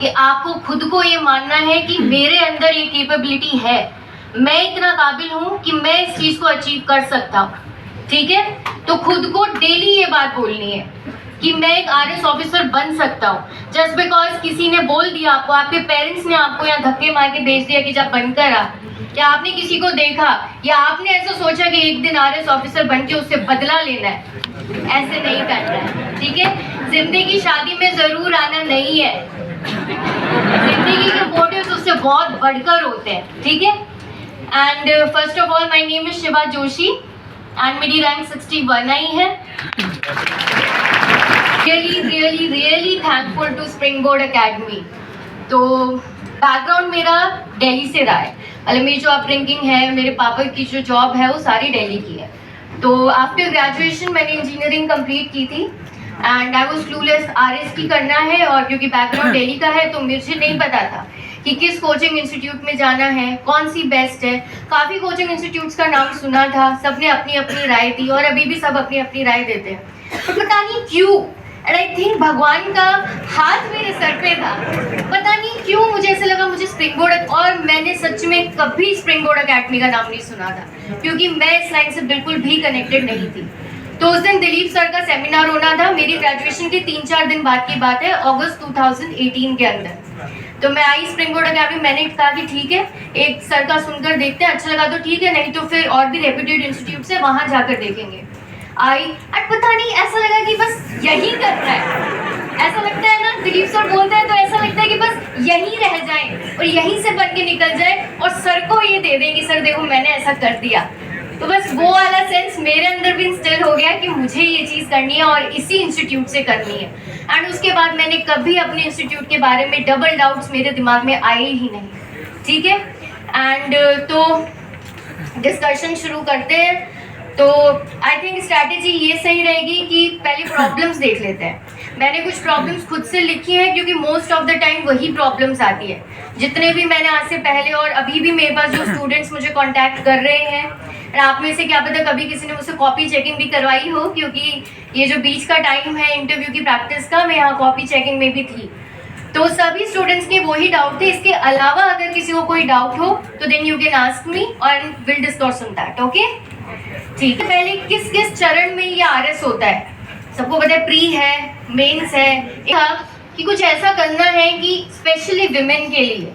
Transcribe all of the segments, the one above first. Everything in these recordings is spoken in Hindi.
कि आपको खुद को ये मानना है कि मेरे अंदर ये कैपेबिलिटी है, मैं इतना काबिल हूँ कि मैं इस चीज को अचीव कर सकता हूँ। ठीक है, तो खुद को डेली ये बात बोलनी है कि मैं एक आरएस ऑफिसर बन सकता हूँ। जस्ट बिकॉज किसी ने बोल दिया आपको, आपके पेरेंट्स ने आपको यहाँ धक्के मार के भेज दिया कि जब बनकर आ, या आपने किसी को देखा, या आपने ऐसा सोचा कि एक दिन आरएस ऑफिसर बन के उससे बदला लेना है, ऐसे नहीं करना है। ठीक है, जिंदगी शादी में जरूर आना नहीं है, जिंदगी के मोटिव्स उससे बहुत बढ़कर होते हैं। ठीक है, and first of all my name is Shiva Joshi and मेरी रैंक 61 आई है। Really thankful to Spring Board Academy. तो बैकग्राउंड मेरा दिल्ली से रहा है, मतलब मेरी जो अपब्रिंगिंग है, मेरे पापा की जो जॉब है वो सारी दिल्ली की है। तो आफ्टर ग्रेजुएशन मैंने इंजीनियरिंग कंप्लीट की थी and I was clueless RS की करना है, और क्योंकि बैकग्राउंड दिल्ली का है तो मुझे नहीं पता था कि किस कोचिंग इंस्टीट्यूट में जाना है, कौन सी बेस्ट है। काफ़ी कोचिंग इंस्टीट्यूट्स का नाम सुना था, सबने अपनी अपनी राय दी और अभी भी सब अपनी अपनी राय देते हैं, तो पता नहीं क्यों, एंड आई थिंक भगवान का हाथ मेरे सर पे था, पता नहीं क्यों मुझे ऐसा लगा मुझे स्प्रिंग बोर्ड, और मैंने सच में कभी स्प्रिंग बोर्ड एकेडमी का नाम नहीं सुना था क्योंकि मैं इस लाइन से बिल्कुल भी कनेक्टेड नहीं थी। तो उस दिन दिलीप सर का सेमिनार होना था, मेरी ग्रेजुएशन के 3-4 दिन बाद की बात है, अगस्त 2018 के अंदर। तो मैं आई स्प्रिंग बोर्ड अकेडमी, मैंने कहा कि ठीक है, एक सर का सुनकर देखते हैं, अच्छा लगा तो ठीक है, नहीं तो फिर और भी रेप्यूटेड इंस्टीट्यूट से वहां जाकर देखेंगे। आई और पता नहीं ऐसा लगा कि बस यही करना है, ऐसा लगता है ना, दिलीप सर बोलते हैं तो ऐसा लगता है कि बस यहीं रह जाए और यहीं से बन के निकल जाए और सर को ये दे दें कि सर देखो मैंने ऐसा कर दिया। तो बस वो वाला सेंस मेरे अंदर भी इंस्टिल हो गया कि मुझे ये चीज़ करनी है और इसी इंस्टीट्यूट से करनी है। एंड उसके बाद मैंने कभी अपने इंस्टीट्यूट के बारे में डबल डाउट्स मेरे दिमाग में आए ही नहीं। ठीक है, एंड तो डिस्कशन शुरू करते हैं। तो आई थिंक स्ट्रैटेजी ये सही रहेगी कि पहले प्रॉब्लम्स देख लेते हैं। मैंने कुछ प्रॉब्लम्स खुद से लिखी हैं क्योंकि मोस्ट ऑफ द टाइम वही प्रॉब्लम्स आती है। जितने भी मैंने आज से पहले और अभी भी मेरे पास जो स्टूडेंट्स मुझे कांटेक्ट कर रहे हैं, आप में से क्या पता कभी किसी ने मुझसे कॉपी चेकिंग भी करवाई हो, क्योंकि ये जो बीच का टाइम है इंटरव्यू की प्रैक्टिस का, मैं यहाँ कॉपी चेकिंग में भी थी। तो सभी स्टूडेंट्स के वही डाउट थे। इसके अलावा अगर किसी को कोई डाउट हो तो then you can ask me और will discuss on that. Okay, ठीक है। पहले किस किस चरण में ये आरएस होता है, सबको पता है, प्री है, मेंस है, कि कुछ ऐसा करना है कि स्पेशली विमेन के लिए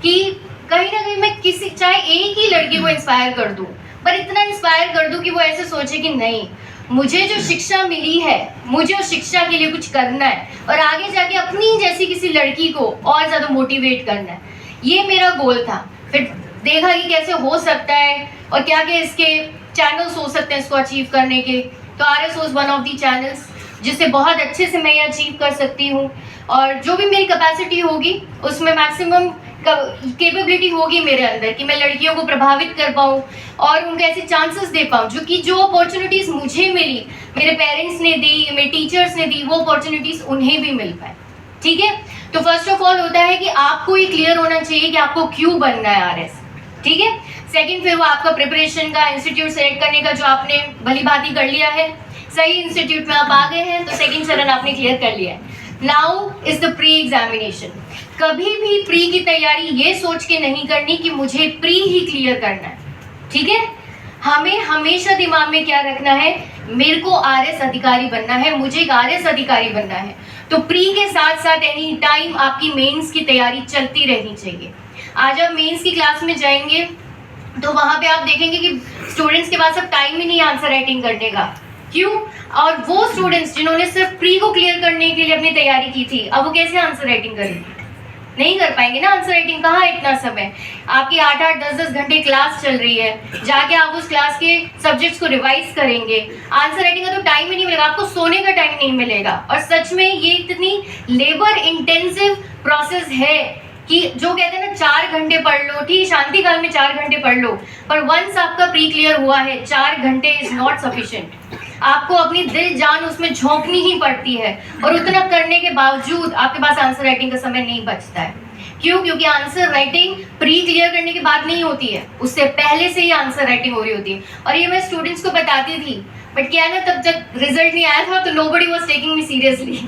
कि कहीं ना कहीं मैं किसी, चाहे एक ही लड़की को इंस्पायर कर दूं, पर इतना इंस्पायर कर दूं कि वो ऐसे सोचे कि नहीं, मुझे जो शिक्षा मिली है, मुझे उस शिक्षा के लिए कुछ करना है और आगे जाके अपनी जैसी किसी लड़की को और ज़्यादा मोटिवेट करना है। ये मेरा गोल था। फिर देखा कि कैसे हो सकता है और क्या क्या इसके चैनल्स हो सकते हैं इसको अचीव करने के। तो RS was one of the channels जिससे बहुत अच्छे से मैं ये अचीव कर सकती हूँ, और जो भी मेरी कैपेसिटी होगी उसमें मैक्सिमम कैपेबिलिटी होगी मेरे अंदर कि मैं लड़कियों को प्रभावित कर पाऊँ और उनको ऐसे चांसेस दे पाऊँ जो अपॉर्चुनिटीज़ मुझे मिली, मेरे पेरेंट्स ने दी, मेरे टीचर्स ने दी, वो अपॉर्चुनिटीज़ उन्हें भी मिल पाए। ठीक है, तो फर्स्ट ऑफ ऑल होता है कि आपको ये क्लियर होना चाहिए कि आपको क्यों बनना है आरएस। ठीक है, सेकंड फिर वो आपका प्रिपरेशन का, इंस्टीट्यूट सेलेक्ट करने का जो आपने भली भांति कर लिया है, सही इंस्टीट्यूट में आप आ गए हैं तो सेकंड चरण आपने क्लियर कर लिया है। Now is the pre examination. कभी भी प्री की तैयारी ये सोच के नहीं करनी कि मुझे प्री ही क्लियर करना है। ठीक है, हमें हमेशा दिमाग में क्या रखना है, मेरे को आरएस अधिकारी बनना है, मुझे एक आरएस अधिकारी बनना है। तो प्री के साथ साथ एनी टाइम आपकी मेंस की तैयारी चलती रहनी चाहिए। आज आप मेंस की क्लास में जाएंगे तो वहां पे आप देखेंगे कि स्टूडेंट्स के पास अब टाइम ही नहीं आंसर राइटिंग करने का। क्यों? और वो स्टूडेंट्स जिन्होंने सिर्फ प्री को क्लियर करने के लिए अपनी तैयारी की थी, अब वो कैसे आंसर राइटिंग करेंगे? नहीं कर पाएंगे ना आंसर राइटिंग। कहाँ इतना समय, आपकी 8-8, 10-10 घंटे क्लास चल रही है, जाके आप उस क्लास के सब्जेक्ट्स को रिवाइज करेंगे, आंसर राइटिंग का तो टाइम ही नहीं मिलेगा, आपको सोने का टाइम नहीं मिलेगा। और सच में ये इतनी लेबर इंटेंसिव प्रोसेस है कि जो कहते हैं ना 4 घंटे पढ़ लो, ठीक, शांति काल में 4 घंटे पढ़ लो, पर वंस आपका प्री क्लियर हुआ है 4 घंटे इज नॉट सफिशिएंट। आपको अपनी दिल जान उसमें झोंकनी ही पड़ती है, और उतना करने के बावजूद आपके पास आंसर राइटिंग का समय नहीं बचता है। क्यों? क्योंकि आंसर राइटिंग प्री क्लियर करने के बाद नहीं होती है, उससे पहले से ही आंसर राइटिंग हो रही होती है। और ये मैं स्टूडेंट्स को बताती थी, बट क्या है ना, तब जब रिजल्ट नहीं आया था तो nobody was taking me seriously.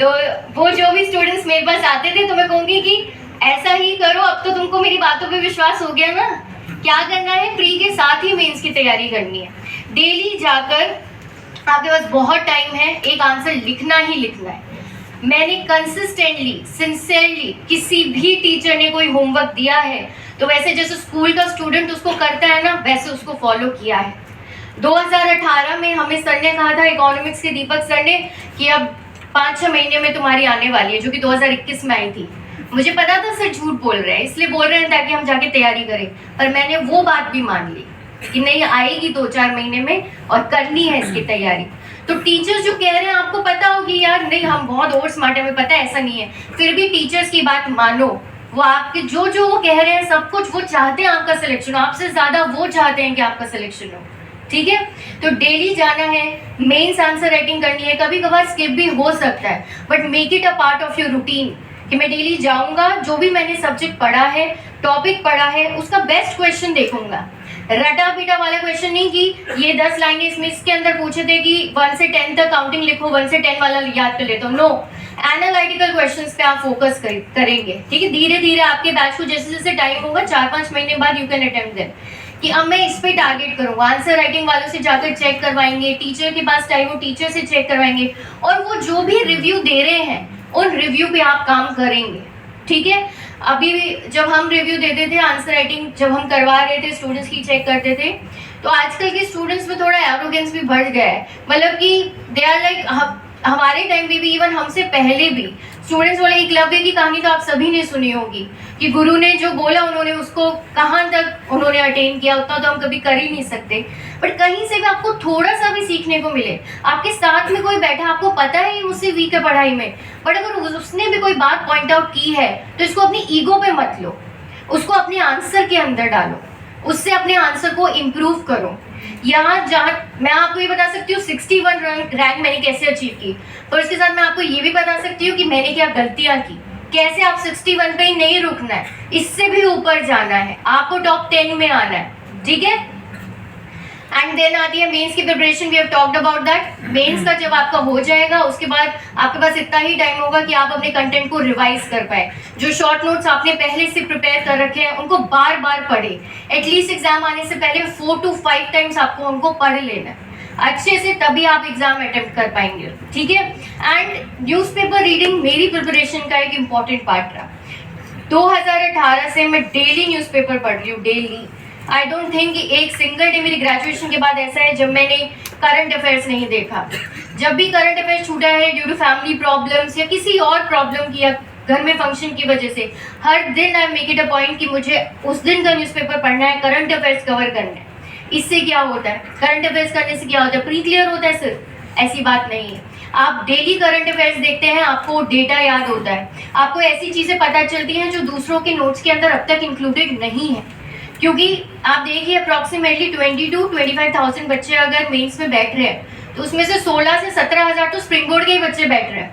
तो वो जो भी स्टूडेंट्स मेरे पास आते थे तो मैं कहूँगी कि ऐसा ही करो, अब तो तुमको मेरी बातों पे विश्वास हो गया ना। क्या करना है, प्री के साथ ही मेंस की तैयारी करनी है। डेली जाकर आपके पास बहुत टाइम है, एक आंसर लिखना ही लिखना है। मैंने कंसिस्टेंटली सिंसियरली, किसी भी टीचर ने कोई होमवर्क दिया है तो वैसे जैसे स्कूल का स्टूडेंट उसको करता है ना, वैसे उसको फॉलो किया है। 2018 में हमें सर ने कहा था, इकोनॉमिक्स के दीपक सर ने, कि अब 5-6 महीने में तुम्हारी आने वाली है, जो कि 2021 में आई थी। मुझे पता था सर झूठ बोल रहे हैं, इसलिए बोल रहे हैं ताकि हम जाके तैयारी करें, पर मैंने वो बात भी मान ली कि नहीं, आएगी 2-4 महीने में और करनी है इसकी तैयारी। तो टीचर्स जो कह रहे हैं, आपको पता होगी यार नहीं हम बहुत और स्मार्ट है, हमें पता है ऐसा नहीं है, फिर भी टीचर्स की बात मानो। वो आपके जो जो वो कह रहे हैं सब कुछ, वो चाहते हैं आपका सिलेक्शन हो, आपसे ज्यादा वो चाहते हैं कि आपका सिलेक्शन हो। ठीक है, तो डेली जाना है, मेंस आंसर राइटिंग करनी है, कभी कभार स्किप भी हो सकता है, but make it a part of your routine कि मैं डेली जाऊंगा, जो भी मैंने सब्जेक्ट पढ़ा है, टॉपिक पढ़ा है, उसका बेस्ट क्वेश्चन देखूंगा। रटा पीटा वाला क्वेश्चन नहीं कि ये 10 लाइनें इसके अंदर पूछे थे कि 1 से 10 तक काउंटिंग लिखो, 1 से 10 वाला याद कर लेते हो। नो, एनालिटिकल क्वेश्चंस पे आप फोकस करेंगे। ठीक है, धीरे धीरे आपके बैच को जैसे जैसे टाइम होगा, 4-5 महीने बाद यू कैन अटेम्प्ट देम, कि अब मैं इस पे टारगेट करूंगा। आंसर राइटिंग वालों से जाकर चेक करवाएंगे, टीचर के पास टाइम हो टीचर से चेक करवाएंगे, और वो जो भी रिव्यू दे रहे हैं उन रिव्यू पे आप काम करेंगे। ठीक है, अभी जब हम रिव्यू देते थे, आंसर राइटिंग जब हम करवा रहे थे, स्टूडेंट्स की चेक करते थे, तो आजकल के स्टूडेंट्स में थोड़ा एरोगेंस भी बढ़ गया है। मतलब कि दे आर लाइक, हमारे टाइम पे भी, इवन हमसे पहले भी, स्टूडेंट्स वाले एकलव्य की कहानी तो आप सभी ने सुनी होगी कि गुरु ने जो बोला उन्होंने उसको कहाँ तक उन्होंने अटेन किया, उतना तो हम कभी कर ही नहीं सकते, बट कहीं से भी आपको थोड़ा सा भी सीखने को मिले। आपके साथ में कोई बैठा, आपको पता है ये मुझसे वीक है पढ़ाई में, बट अगर उसने भी कोई बात पॉइंट आउट की है तो इसको अपनी ईगो पे मत लो, उसको अपने आंसर के अंदर डालो, उससे अपने आंसर को इम्प्रूव करो। यहाँ जहाँ मैं आपको ये बता सकती हूँ 61 रैंक मैंने कैसे अचीव की, पर उसके साथ मैं आपको ये भी बता सकती हूँ कि मैंने क्या गलतियाँ की, कैसे आप 61 पे ही नहीं रुकना है, इससे भी ऊपर जाना है, आपको टॉप 10 में आना है। ठीक है, एंड देन आती है मेंस की preparation. We have talked about that. Mains का जब आपका हो जाएगा, उसके बाद आपके पास इतना ही टाइम होगा कि आप अपने कंटेंट को रिवाइज कर पाए। जो शॉर्ट नोट्स आपने पहले से प्रिपेयर कर रखे हैं उनको बार बार पढ़े, एटलीस्ट एग्जाम आने से पहले 4 to 5 टाइम्स आपको उनको पढ़ लेना है अच्छे से, तभी आप एग्जाम अटेम्प्ट कर पाएंगे। ठीक है, एंड न्यूज़पेपर रीडिंग मेरी प्रिपरेशन का एक इम्पॉर्टेंट पार्ट रहा। 2018 से मैं डेली न्यूज़पेपर पढ़ रही हूँ, डेली। आई डोंट थिंक कि एक सिंगल डे मेरी ग्रेजुएशन के बाद ऐसा है जब मैंने करंट अफेयर्स नहीं देखा। जब भी करंट अफेयर्स छूटा है ड्यू टू फैमिली प्रॉब्लम्स या किसी और प्रॉब्लम की या घर में फंक्शन की वजह से, हर दिन I make it a point कि मुझे उस दिन का न्यूज़पेपर पढ़ना है, करंट अफेयर्स कवर करना है। इससे क्या होता है, करंट अफेयर्स करने से क्या होता है, प्री क्लियर होता है सिर्फ, ऐसी बात नहीं है। आप डेली करंट अफेयर्स देखते हैं, आपको डेटा याद होता है, आपको ऐसी चीज़ें पता चलती हैं जो दूसरों के नोट्स के अंदर अब तक इंक्लूडेड नहीं है। क्योंकि आप देखिए अप्रॉक्सीमेटली 20 to 25,000 बच्चे अगर मेंस में बैठ रहे हैं तो उसमें से 16 से 17,000 तो स्प्रिंग बोर्ड के ही बच्चे बैठ रहे हैं,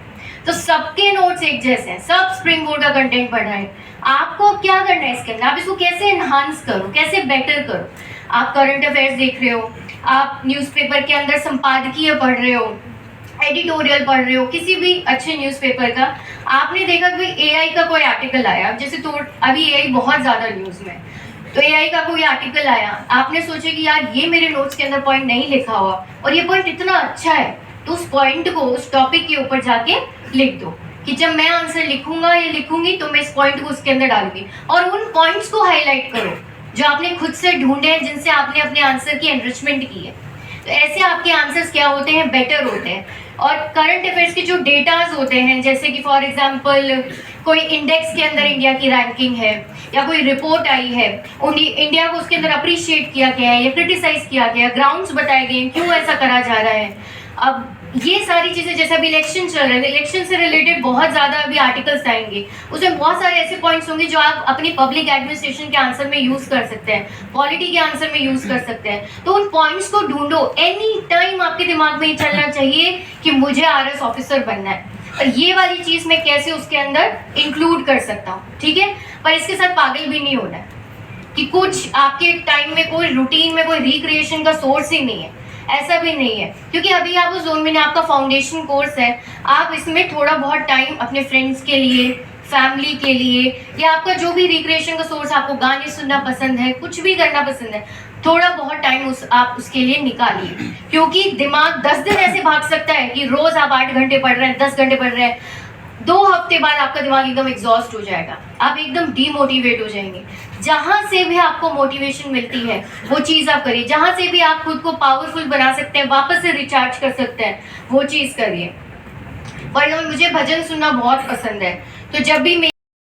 तो सबके नोट्स एक जैसे हैं, सब स्प्रिंग बोर्ड का कंटेंट पढ़ रहे हैं। आपको क्या करना है इसके अंदर, आप इसको कैसे एनहांस करो, कैसे बेटर करो। आप करंट अफेयर्स देख रहे हो, आप न्यूज़पेपर के अंदर संपादकीय पढ़ रहे हो, एडिटोरियल पढ़ रहे हो किसी भी अच्छे न्यूज़पेपर का। आपने देखा कि एआई का कोई आर्टिकल आया, जैसे तो अभी एआई बहुत ज़्यादा न्यूज़ में, तो एआई का कोई आर्टिकल आया, आपने सोचा कि यार ये मेरे नोट्स के अंदर पॉइंट नहीं लिखा हुआ और ये पॉइंट इतना अच्छा है, तो उस पॉइंट को उस टॉपिक के ऊपर जाके लिख दो कि जब मैं आंसर लिखूंगा या लिखूंगी तो मैं इस पॉइंट को उसके अंदर डालूंगी, और उन पॉइंट्स को हाईलाइट करो जो आपने खुद से ढूंढे हैं, जिनसे आपने अपने आंसर की एनरिचमेंट की है। तो ऐसे आपके आंसर्स क्या होते हैं, बेटर होते हैं। और करंट अफेयर्स के जो डेटाज होते हैं, जैसे कि फॉर एग्जांपल कोई इंडेक्स के अंदर इंडिया की रैंकिंग है या कोई रिपोर्ट आई है, इंडिया को उसके अंदर अप्रिशिएट किया गया है या क्रिटिसाइज किया गया, ग्राउंड्स बताए गए हैं क्यों ऐसा करा जा रहा है। अब ये सारी चीज़ें, जैसे अभी इलेक्शन चल रहे हैं, इलेक्शन से रिलेटेड बहुत ज़्यादा अभी आर्टिकल्स आएंगे, उसमें बहुत सारे ऐसे पॉइंट्स होंगे जो आप अपनी पब्लिक एडमिनिस्ट्रेशन के आंसर में यूज़ कर सकते हैं, पॉलिटी के आंसर में यूज़ कर सकते हैं। तो उन पॉइंट्स को ढूंढो, एनी टाइम आपके दिमाग में ये चलना चाहिए कि मुझे आरएस ऑफिसर बनना है और ये वाली चीज़ मैं कैसे उसके अंदर इंक्लूड कर सकता हूँ। ठीक है, पर इसके साथ पागल भी नहीं होना है कि कुछ आपके टाइम में कोई रूटीन में कोई रिक्रिएशन का सोर्स ही नहीं है। ऐसा भी नहीं है, क्योंकि अभी आप उस जोन में नहीं, आपका फाउंडेशन कोर्स है, आप इसमें थोड़ा बहुत टाइम अपने फ्रेंड्स के लिए, फैमिली के लिए, या आपका जो भी रिक्रिएशन का सोर्स, आपको गाने सुनना पसंद है, कुछ भी करना पसंद है, थोड़ा बहुत टाइम आप उसके लिए निकालिए। क्योंकि दिमाग 10 दिन ऐसे भाग सकता है कि रोज आप 8 घंटे पढ़ रहे हैं, 10 घंटे पढ़ रहे हैं, 2 हफ्ते बाद आपका दिमाग एकदम एग्जॉस्ट हो जाएगा, आप एकदम डीमोटिवेट हो जाएंगे। जहां से भी आपको मोटिवेशन मिलती है वो चीज आप करिए, जहां से भी आप खुद को पावरफुल बना सकते हैं, वापस से रिचार्ज कर सकते हैं, वो चीज करिए। फॉर एग्जाम्पल मुझे भजन सुनना बहुत पसंद है, तो जब भी